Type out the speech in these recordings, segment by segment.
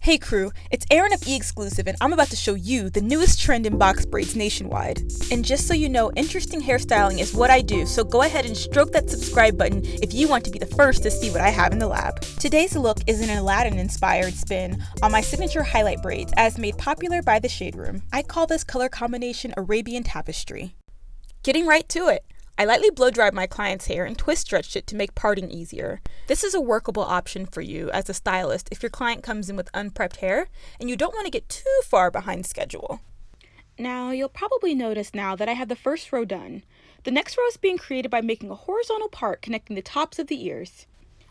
Hey crew, it's Erin of E-Exclusive and I'm about to show you the newest trend in box braids nationwide. And just so you know, interesting hairstyling is what I do, so go ahead and stroke that subscribe button if you want to be the first to see what I have in the lab. Today's look is an Aladdin inspired spin on my signature highlight braids as made popular by the Shade Room. I call this color combination Arabian Tapestry. Getting right to it. I lightly blow dried my client's hair and twist stretched it to make parting easier. This is a workable option for you as a stylist if your client comes in with unprepped hair and you don't want to get too far behind schedule. Now, you'll probably notice now that I have the first row done. The next row is being created by making a horizontal part connecting the tops of the ears.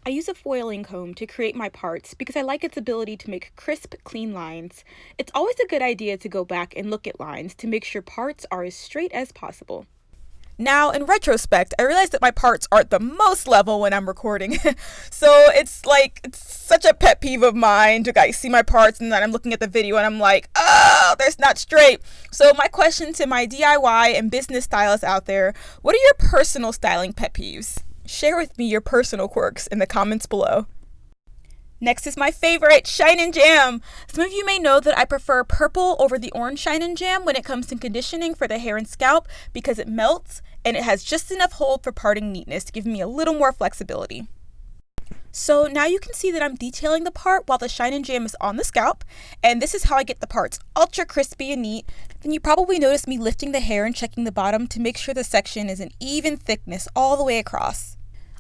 I use a foiling comb to create my parts because I like its ability to make crisp, clean lines. It's always a good idea to go back and look at lines to make sure parts are as straight as possible. Now, in retrospect, I realized that my parts aren't the most level when I'm recording. So it's such a pet peeve of mine to guys see my parts and then I'm looking at the video and I'm like, oh, that's not straight. So my question to my DIY and business stylists out there, what are your personal styling pet peeves? Share with me your personal quirks in the comments below. Next is my favorite, Shine and Jam. Some of you may know that I prefer purple over the orange Shine and Jam when it comes to conditioning for the hair and scalp because it melts and it has just enough hold for parting neatness to give me a little more flexibility. So now you can see that I'm detailing the part while the Shine and Jam is on the scalp, and this is how I get the parts ultra crispy and neat. Then you probably noticed me lifting the hair and checking the bottom to make sure the section is an even thickness all the way across.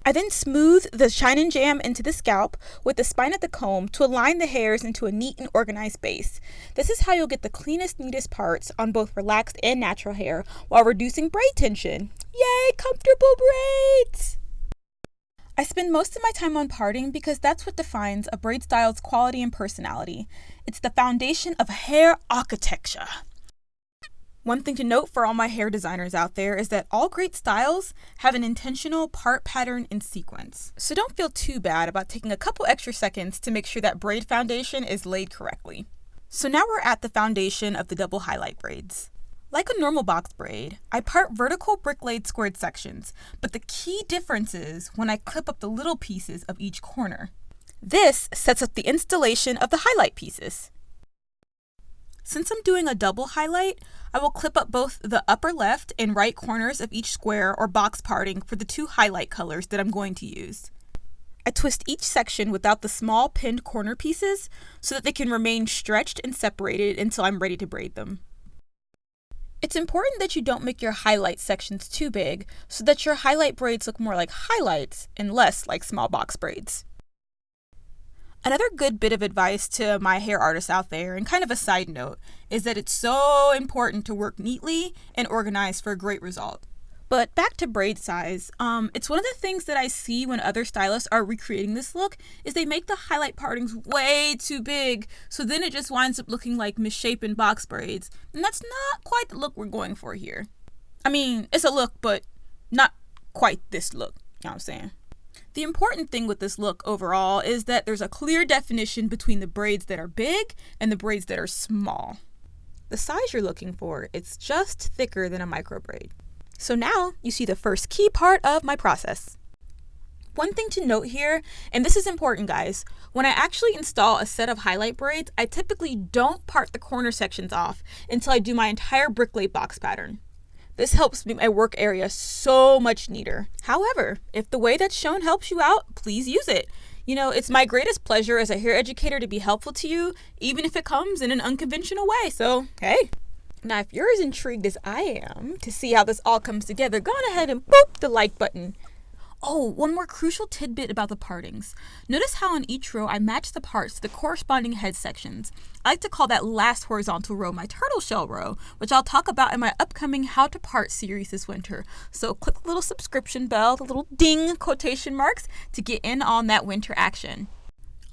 I then smooth the Shine and Jam into the scalp with the spine of the comb to align the hairs into a neat and organized base. This is how you'll get the cleanest, neatest parts on both relaxed and natural hair while reducing braid tension. Yay, comfortable braids! I spend most of my time on parting because that's what defines a braid style's quality and personality. It's the foundation of hair architecture. One thing to note for all my hair designers out there is that all great styles have an intentional part pattern and sequence. So don't feel too bad about taking a couple extra seconds to make sure that braid foundation is laid correctly. So now we're at the foundation of the double highlight braids. Like a normal box braid, I part vertical brick-laid squared sections, but the key difference is when I clip up the little pieces of each corner. This sets up the installation of the highlight pieces. Since I'm doing a double highlight, I will clip up both the upper left and right corners of each square or box parting for the two highlight colors that I'm going to use. I twist each section without the small pinned corner pieces so that they can remain stretched and separated until I'm ready to braid them. It's important that you don't make your highlight sections too big so that your highlight braids look more like highlights and less like small box braids. Another good bit of advice to my hair artists out there, and kind of a side note, is that it's so important to work neatly and organized for a great result. But back to braid size, it's one of the things that I see when other stylists are recreating this look is they make the highlight partings way too big, so then it just winds up looking like misshapen box braids, and that's not quite the look we're going for here. I mean, it's a look, but not quite this look, you know what I'm saying? The important thing with this look overall is that there's a clear definition between the braids that are big and the braids that are small. The size you're looking for, it's just thicker than a micro braid. So now you see the first key part of my process. One thing to note here, and this is important guys, when I actually install a set of highlight braids, I typically don't part the corner sections off until I do my entire brick-laid box pattern. This helps make my work area so much neater. However, if the way that's shown helps you out, please use it. You know, it's my greatest pleasure as a hair educator to be helpful to you, even if it comes in an unconventional way, so hey. Now, if you're as intrigued as I am to see how this all comes together, go on ahead and boop the like button. Oh, one more crucial tidbit about the partings. Notice how on each row I match the parts to the corresponding head sections. I like to call that last horizontal row my turtle shell row, which I'll talk about in my upcoming How to Part series this winter. So click the little subscription bell, the little ding quotation marks to get in on that winter action.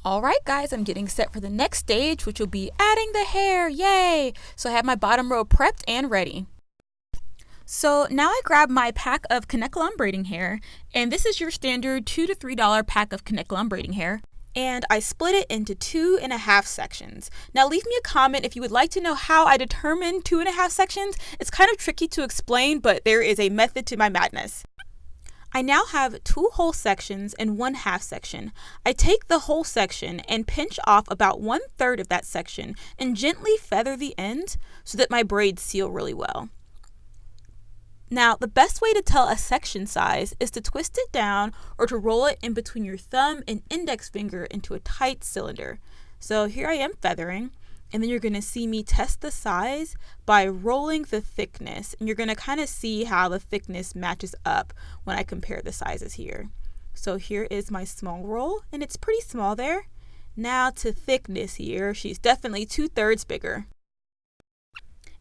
Alright guys, I'm getting set for the next stage, which will be adding the hair, yay! So I have my bottom row prepped and ready. So now I grab my pack of Kanekalon braiding hair, and this is your standard $2 to $3 pack of Kanekalon braiding hair, and I split it into 2.5 sections. Now leave me a comment if you would like to know how I determine 2.5 sections. It's kind of tricky to explain, but there is a method to my madness. I now have 2 whole sections and 1 half section. I take the whole section and pinch off about 1/3 of that section and gently feather the ends so that my braids seal really well. Now, the best way to tell a section size is to twist it down or to roll it in between your thumb and index finger into a tight cylinder. So here I am feathering, and then you're going to see me test the size by rolling the thickness, and you're going to kind of see how the thickness matches up when I compare the sizes here. So here is my small roll, and it's pretty small there. Now to thickness here, she's definitely 2/3 bigger.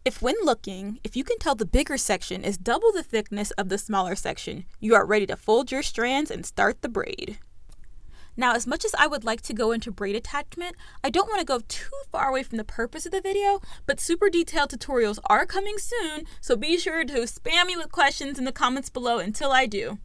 If when looking, if you can tell the bigger section is double the thickness of the smaller section, you are ready to fold your strands and start the braid. Now, as much as I would like to go into braid attachment, I don't want to go too far away from the purpose of the video, but super detailed tutorials are coming soon, so be sure to spam me with questions in the comments below until I do.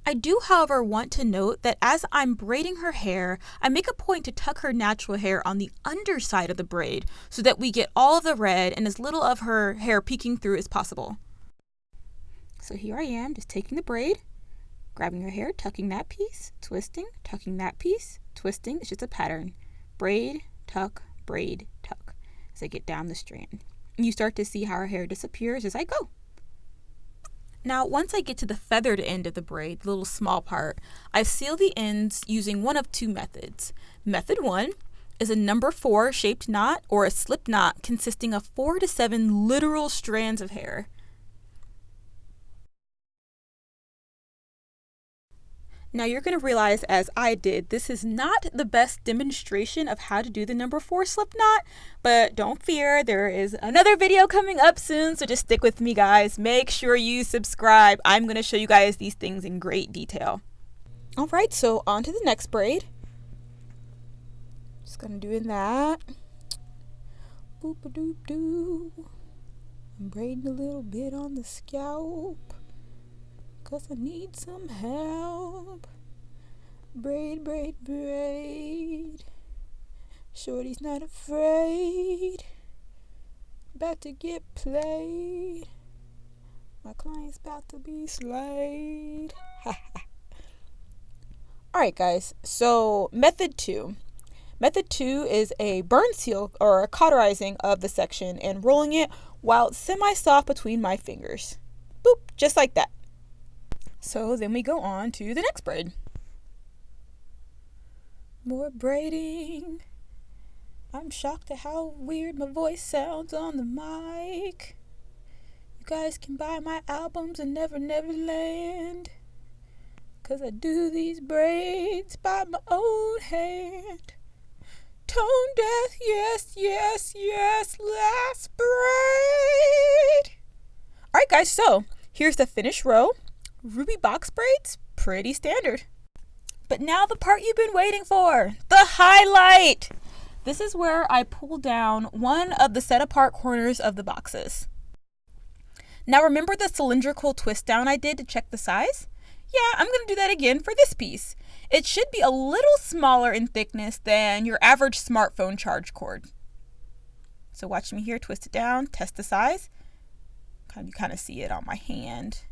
I do, however, want to note that as I'm braiding her hair, I make a point to tuck her natural hair on the underside of the braid so that we get all of the red and as little of her hair peeking through as possible. So here I am, just taking the braid, grabbing her hair, tucking that piece, twisting, tucking that piece, twisting. It's just a pattern. Braid, tuck, as I get down the strand. And you start to see how her hair disappears as I go. Now, once I get to the feathered end of the braid, the little small part, I seal the ends using one of 2 methods. Method 1 is a number 4 shaped knot or a slip knot consisting of 4 to 7 literal strands of hair. Now you're going to realize, as I did, this is not the best demonstration of how to do the number 4 slip knot, but don't fear, there is another video coming up soon, so just stick with me, guys. Make sure you subscribe. I'm going to show you guys these things in great detail. Alright, so on to the next braid. Just going to do that. Boop-a-doop-doo. I'm braiding a little bit on the scalp, 'cause I need some help. Braid, braid, braid. Shorty's not afraid. About to get played. My client's about to be slayed. Alright guys, so method 2. Method 2 is a burn seal or a cauterizing of the section and rolling it while it's semi-soft between my fingers. Boop, just like that. So then we go on to the next braid. More braiding. I'm shocked at how weird my voice sounds on the mic. You guys can buy my albums in Never Never Land, 'cause I do these braids by my own hand. Tone death, yes, yes, yes, last braid. Alright guys, so here's the finished row. Ruby box braids, pretty standard. But now the part you've been waiting for, the highlight. This is where I pull down one of the set apart corners of the boxes. Now remember the cylindrical twist down I did to check the size? Yeah, I'm going to do that again for this piece. It should be a little smaller in thickness than your average smartphone charge cord. So watch me here, twist it down, test the size. You kind of see it on my hand.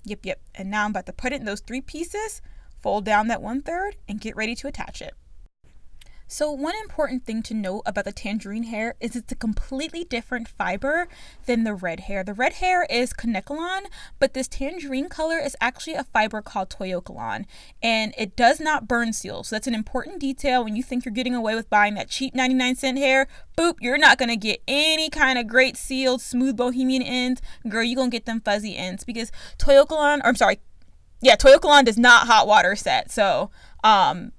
Yep. And now I'm about to put it in those 3 pieces, fold down that 1/3, and get ready to attach it. So one important thing to note about the tangerine hair is it's a completely different fiber than the red hair. The red hair is Kanekalon, but this tangerine color is actually a fiber called Toyokalon, and it does not burn seal. So that's an important detail when you think you're getting away with buying that cheap 99-cent hair. Boop, you're not going to get any kind of great sealed, smooth bohemian ends. Girl, you're going to get them fuzzy ends because Toyokalon does not hot water set. So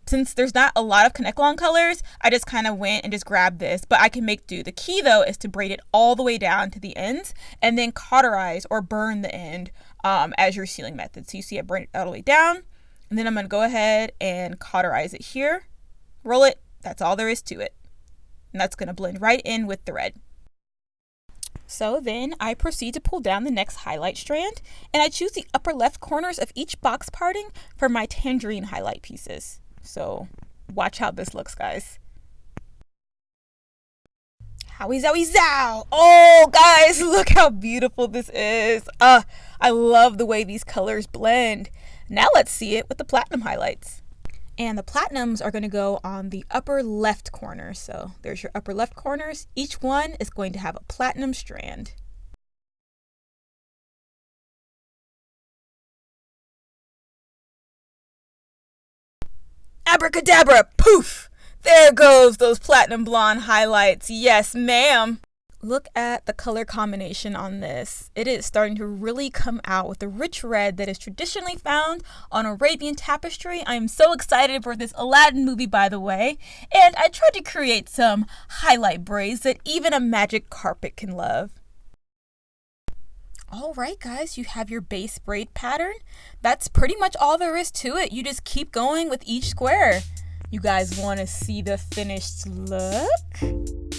since there's not a lot of Kanekalon colors, I just kind of went and just grabbed this, but I can make do. The key though is to braid it all the way down to the ends and then cauterize or burn the end as your sealing method. So you see it braid it all the way down, and then I'm going to go ahead and cauterize it here, roll it. That's all there is to it. And that's going to blend right in with the red. So then I proceed to pull down the next highlight strand, and I choose the upper left corners of each box parting for my tangerine highlight pieces. So watch how this looks, guys. Howie zowie zow! Oh guys, look how beautiful this is. I love the way these colors blend. Now let's see it with the platinum highlights. And the platinums are going to go on the upper left corner. So there's your upper left corners. Each one is going to have a platinum strand. Abracadabra, poof! There goes those platinum blonde highlights. Yes, ma'am. Look at the color combination on this. It is starting to really come out with the rich red that is traditionally found on Arabian Tapestry. I am so excited for this Aladdin movie, by the way. And I tried to create some highlight braids that even a magic carpet can love. All right, guys, you have your base braid pattern. That's pretty much all there is to it. You just keep going with each square. You guys want to see the finished look?